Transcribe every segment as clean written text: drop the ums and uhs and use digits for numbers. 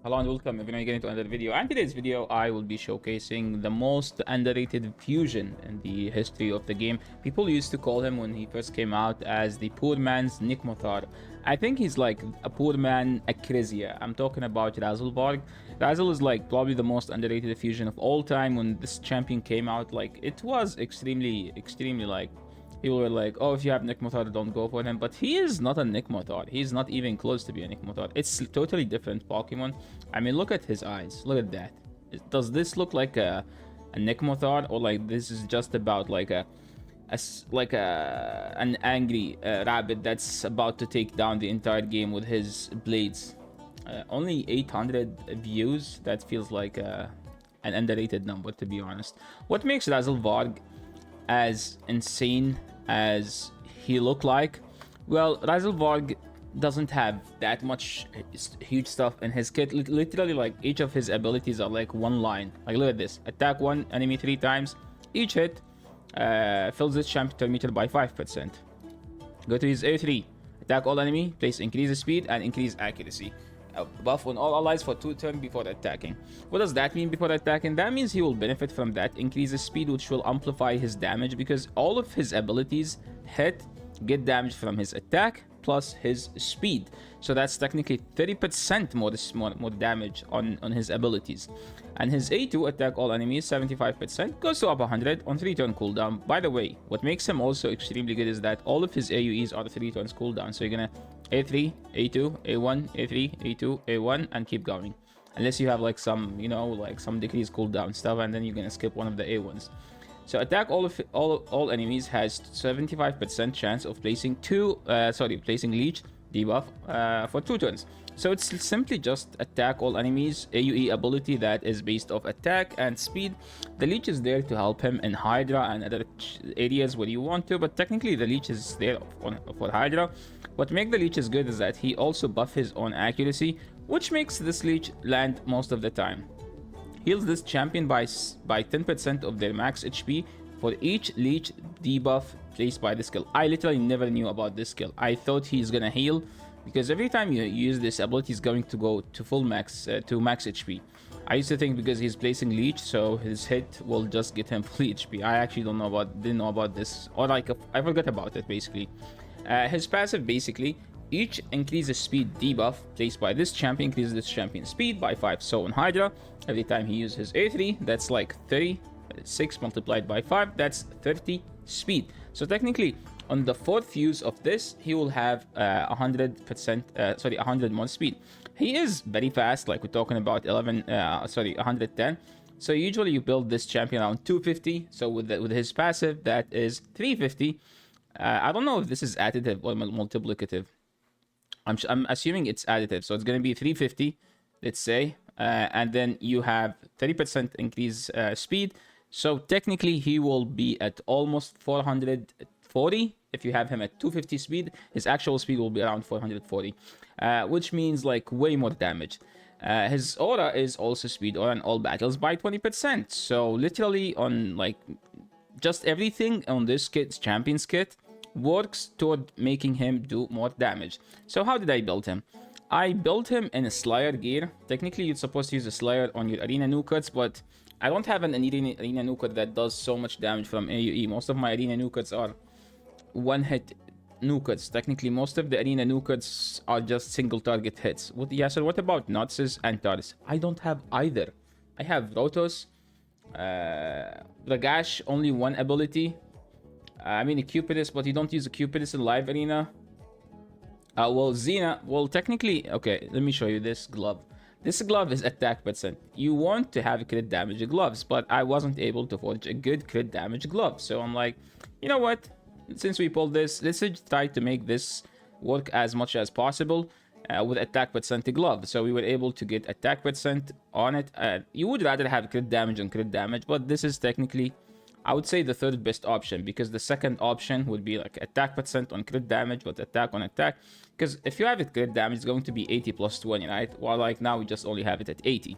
Hello and welcome everyone again to another video. And today's video I will be showcasing the most underrated fusion in the history of the game. People used to call him when he first came out as the poor man's Nick Mothar. I think he's like a poor man Akrisia. I'm talking about Razelvarg. Razel is like probably the most underrated fusion of all time. When this champion came out, like it was extremely like people were like, oh, if you have Nick Mothar, don't go for him. But he is not a Nick Mothar. He's not even close to be a Nick Mothar. It's a totally different Pokemon. I mean, look at his eyes. Look at that. Does this look like a Nick Mothar, or like this is just about like an angry rabbit that's about to take down the entire game with his blades? Only 800 views. That feels like an underrated number, to be honest. What makes Razelvarg as insane as he looked like? Well, Razelvarg doesn't have that much huge stuff in his kit. Literally, like each of his abilities are like one line. Like look at this: attack one enemy 3 times. Each hit fills this champion meter by 5%. Go to his A3. Attack all enemy, place increase speed and increase accuracy. Buff on all allies for 2 turns before attacking. What does that mean before attacking? That means he will benefit from that increases speed, which will amplify his damage because all of his abilities hit, get damage from his attack plus his speed. So that's technically 30% more damage on his abilities. And his A2, attack all enemies 75%, goes to up 100 on 3 turn cooldown. By the way, what makes him also extremely good is that all of his AoEs are 3 turns cooldown. So you're gonna A3, A2, A1, A3, A2, A1, and keep going. Unless you have like some, you know, like some decreased cooldown stuff, and then you're gonna skip one of the A1s. So attack all enemies has 75% chance of placing placing leech debuff for 2 turns. So it's simply just attack all enemies AoE ability that is based off attack and speed. The leech is there to help him in Hydra and other areas where you want to, but technically the leech is there for Hydra. What makes the leeches good is that he also buffs his own accuracy, which makes this leech land most of the time. Heals this champion by 10% of their max HP for each leech debuff placed by the skill. I literally never knew about this skill. I thought he's gonna heal because every time you use this ability, he's going to go to full max to max HP. I used to think because he's placing leech, so his hit will just get him full HP. I actually didn't know about this, or like I forgot about it basically. His passive basically, each increases speed debuff placed by this champion increases this champion's speed by 5. So on Hydra, every time he uses his A3, that's like 36 multiplied by 5, that's 30 speed. So technically, on the 4th use of this, he will have 100 more speed. He is very fast, like we're talking about 110. So usually you build this champion around 250. So with his passive, that is 350. I don't know if this is additive or multiplicative. I'm assuming it's additive, so it's going to be 350, let's say, and then you have 30% increase speed. So technically, he will be at almost 440. If you have him at 250 speed, his actual speed will be around 440, which means like way more damage. His aura is also speed aura in all battles by 20%. So literally on like just everything on this kit's champion's kit works toward making him do more damage. So how did I build him? I built him in a Slayer gear. Technically, you're supposed to use a Slayer on your Arena Nukkets, but I don't have an Arena Nukket that does so much damage from AoE. Most of my Arena Nukkets are one-hit Nukkets. Technically, most of the Arena Nukkets are just single target hits. What about Notses and Tars? I don't have either. I have Rotos. Ragash, only one ability. I mean a Cupidus, but you don't use a Cupidus in live arena. Well, Xena, well, technically, okay, let me show you this glove. This glove is attack percent. You want to have crit damage gloves, but I wasn't able to forge a good crit damage glove. So I'm like, you know what? Since we pulled this, let's just try to make this work as much as possible with attack percent glove. So we were able to get attack percent on it. You would rather have crit damage on crit damage, but this is technically, I would say, the 3rd best option, because the 2nd option would be like attack percent on crit damage, but attack on attack. Because if you have it crit damage, it's going to be 80 plus 20, right? While like now we just only have it at 80.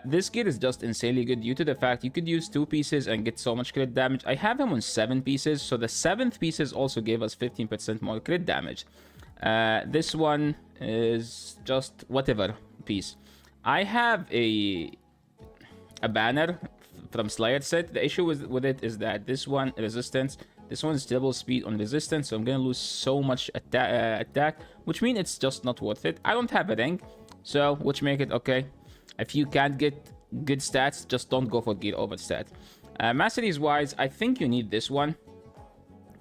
This gear is just insanely good due to the fact you could use 2 pieces and get so much crit damage. I have him on 7 pieces, so the 7th pieces also gave us 15% more crit damage. This one is just whatever piece. I have a banner from Slayer set. The issue with it is that this one resistance, this one is double speed on resistance, so I'm gonna lose so much attack, which means it's just not worth it. I don't have a ring, so which make it okay. If you can't get good stats, just don't go for gear over stat. Masteries wise, I think you need this one,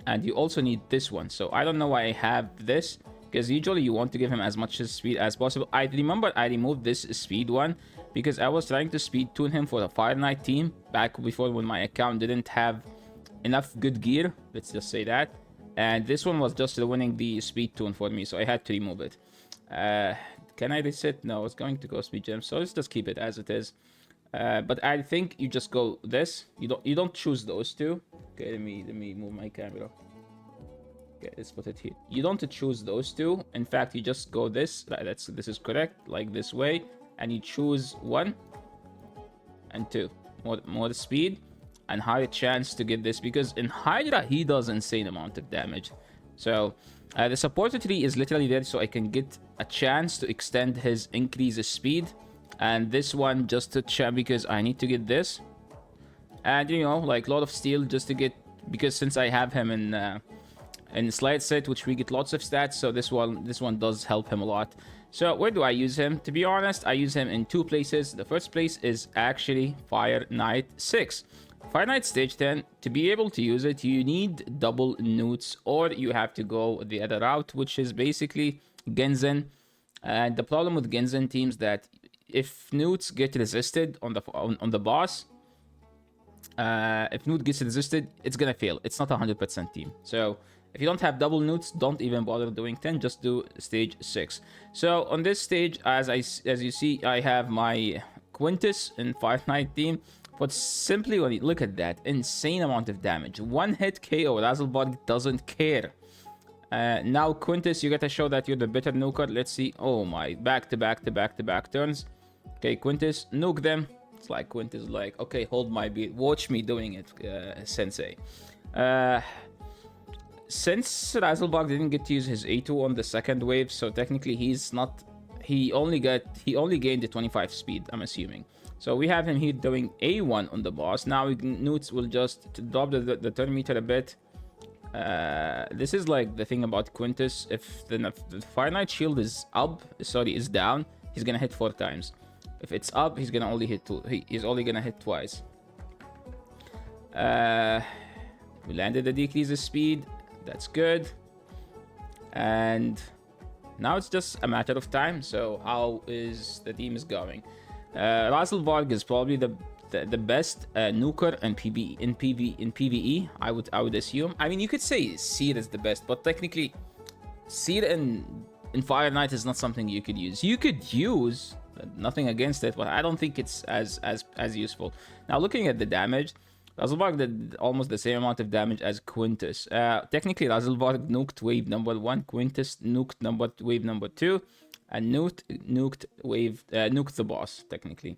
and you also need this one. So I don't know why I have this, because usually you want to give him as much speed as possible. I remember I removed this speed one because I was trying to speed tune him for the Fire Knight team back before, when my account didn't have enough good gear, let's just say that. And this one was just ruining the speed tune for me, so I had to remove it. Can I reset? No, it's going to go speed gem, so let's just keep it as it is. But I think you just go this. You don't choose those two. Okay, let me move my camera. Okay, let's put it here. You don't choose those two. In fact, you just go this. This is correct, like this way, and you choose 1 and 2. More speed and higher chance to get this, because in Hydra he does insane amount of damage. So the support tree is literally there so I can get a chance to extend his increase speed, and this one just to check because I need to get this, and you know, like a lot of steel just to get, because since I have him in slide set, which we get lots of stats, so this one does help him a lot. So where do I use him? To be honest, I use him in 2 places. The first place is actually Fire Knight 6. Fire Knight stage 10, to be able to use it, you need double newts, or you have to go the other route, which is basically Genzen. And the problem with Genzen teams that if newts get resisted on the boss, if newt gets resisted, it's gonna fail. It's not a 100% team. So if you don't have double newts, don't even bother doing 10. Just do stage 6. So on this stage, as you see, I have my Quintus in Fire Knight team. But simply when you look at that, insane amount of damage. 1 hit KO. Razelvarg doesn't care. Now Quintus, you gotta show that you're the better nuker. Let's see. Oh my, back to back turns. Okay, Quintus, nuke them. It's like Quintus like, okay, hold my beat. Watch me doing it, sensei. Since Razelvarg didn't get to use his A2 on the second wave, so technically he's not... He only gained the 25 speed, I'm assuming. So we have him here doing A1 on the boss. Now newts will just drop the turn meter a bit. This is like the thing about Quintus. If the Fire Knight shield is is down, he's gonna hit 4 times. If it's up, he's gonna only hit 2. He's only gonna hit twice. We landed the decrease of speed. That's good. And now it's just a matter of time. So how is the team is going? Razelvarg is probably the best nuker in PvE. I would assume. I mean, you could say Seer is the best, but technically, Seer in Fire Knight is not something you could use. You could use, nothing against it, but I don't think it's as useful. Now, looking at the damage, Razelvarg did almost the same amount of damage as Quintus. Technically, Razelvarg nuked wave number 1, Quintus nuked wave number 2. And nuked the boss, technically.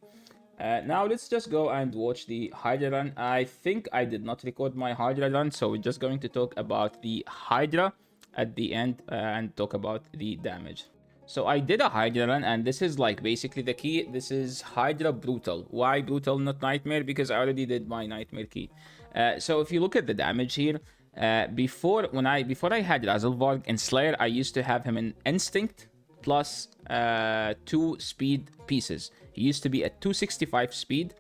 Now let's just go and watch the Hydra run. I think I did not record my Hydra run, so we're just going to talk about the Hydra at the end and talk about the damage. So I did a Hydra run, and this is like basically the key. This is Hydra Brutal. Why Brutal, not Nightmare? Because I already did my Nightmare key. So if you look at the damage here, before I had Razelvarg and Slayer, I used to have him in Instinct plus 2 speed pieces. He used to be at 265 speed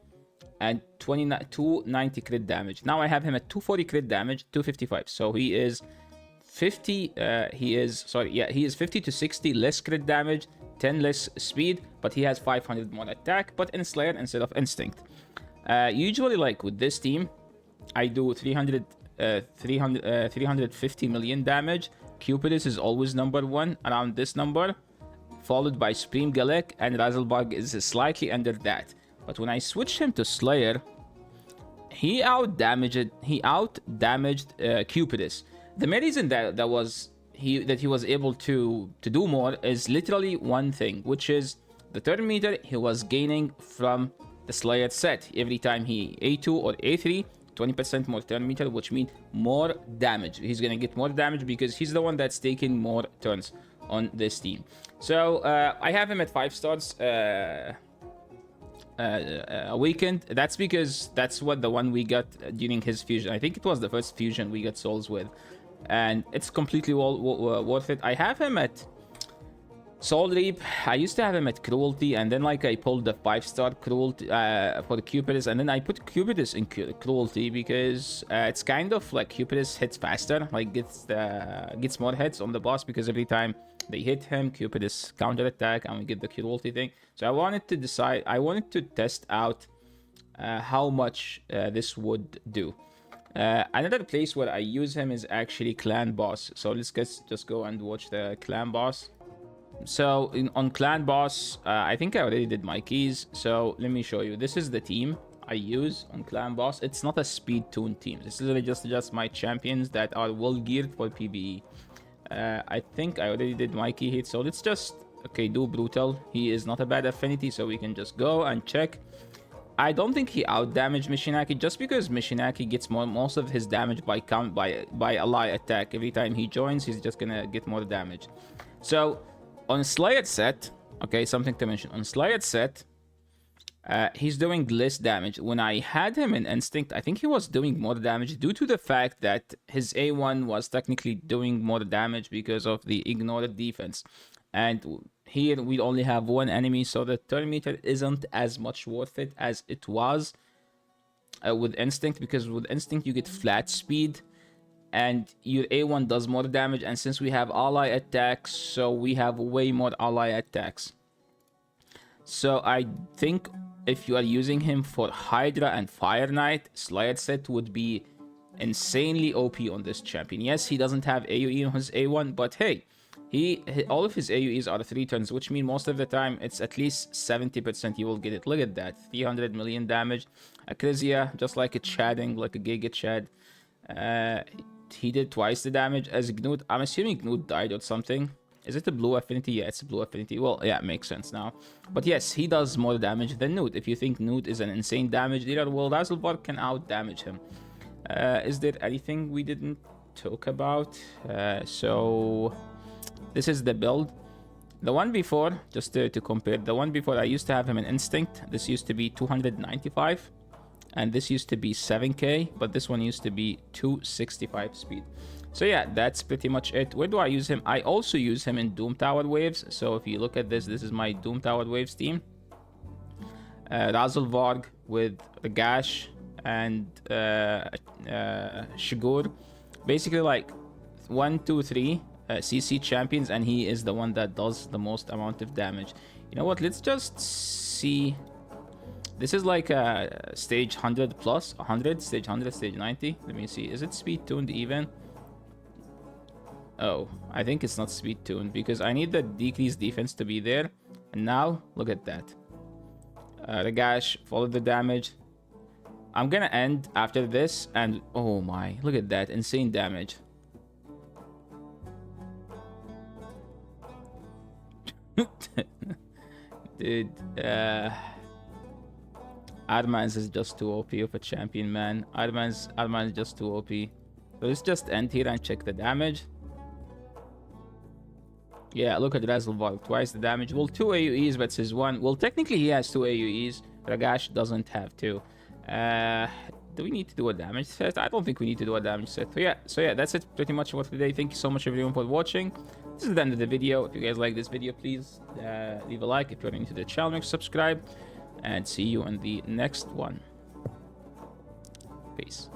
and 290 crit damage. Now I have him at 240 crit damage, 255. So he is 50 he is 50 to 60 less crit damage, 10 less speed, but he has 500 more attack, but in Slayer instead of Instinct. Usually, like with this team, I do 350 million damage. Cupidus is always number 1 around this number, followed by Supreme Galek, and Razelvarg is slightly under that. But when I switched him to Slayer, he out-damaged Cupidus. The main reason that he was able to do more is literally one thing, which is the turn meter he was gaining from the Slayer set. Every time he A2 or A3, 20% more turn meter, which means more damage. He's gonna get more damage because he's the one that's taking more turns on this team. So I have him at 5 stars. Awakened. That's because that's what the one we got during his fusion. I think it was the first fusion we got souls with, and it's completely worth it. I have him at Soul Reap. I used to have him at Cruelty, and then like I pulled the 5-star Cruelty for the Cupidus, and then I put Cupidus in Cruelty because it's kind of like Cupidus hits faster, like gets more hits on the boss because every time they hit him, Cupidus counter attack, and we get the Cruelty thing. So I wanted to test out how much this would do. Another place where I use him is actually Clan Boss. So let's just go and watch the Clan Boss. So on Clan Boss, I think I already did my keys. So let me show you. This is the team I use on Clan Boss. It's not a speed tune team. This is really just my champions that are well geared for PvE. I think I already did my key hit. So let's just do Brutal. He is not a bad affinity, so we can just go and check. I don't think he out-damaged Mishinaki just because Mishinaki gets most of his damage by ally attack. Every time he joins, he's just gonna get more damage. So on Slayed set, something to mention. On Slayed set, he's doing less damage. When I had him in Instinct, I think he was doing more damage due to the fact that his A1 was technically doing more damage because of the ignored defense. And here we only have one enemy, so the turn meter isn't as much worth it as it was with Instinct, because with Instinct you get flat speed and your A1 does more damage, and since we have ally attacks, so we have way more ally attacks. So I think if you are using him for Hydra and Fire Knight, Slayed set would be insanely OP on this champion. Yes, he doesn't have AoE on his A1, but hey, all of his AoEs are 3 turns, which means most of the time it's at least 70% you will get it. Look at that, 300 million damage. Akrisia, just like a Chadding, like a Giga Chad. He did twice the damage as Gnut. I'm assuming Gnut died or something. Is it a blue affinity? Yeah, it's a blue affinity. Well, yeah, it makes sense now. But yes, he does more damage than Gnut. If you think Gnut is an insane damage dealer, well, Razelvarg can out-damage him. Is there anything we didn't talk about? So this is the build. The one before, just to compare, the one before I used to have him in Instinct. This used to be 295. And this used to be 7k, but this one used to be 265 speed. So yeah, that's pretty much it. Where do I use him? I also use him in Doom Tower Waves. So if you look at this is my Doom Tower Waves team. Razelvarg with Gash and Shigur. Basically like 1, 2, 3 CC champions, and he is the one that does the most amount of damage. You know what? Let's just see. This is like a stage 100 plus, 100, stage 100, stage 90. Let me see. Is it speed tuned even? Oh, I think it's not speed tuned because I need the decreased defense to be there. And now, look at that. Ragash, follow the damage. I'm gonna end after this and oh my, look at that, insane damage. Dude, Admans is just too OP of a champion, man. Admans is just too OP. So let's just end here and check the damage. Yeah, look at Razelvarg, twice the damage. Well, 2 AoEs, but his one. Well, technically he has 2 AoEs. Ragash doesn't have 2. Do we need to do a damage set? I don't think we need to do a damage set. So yeah, that's it pretty much for today. Thank you so much everyone for watching. This is the end of the video. If you guys like this video, please leave a like. If you're new to the channel, subscribe. And see you in the next one. Peace.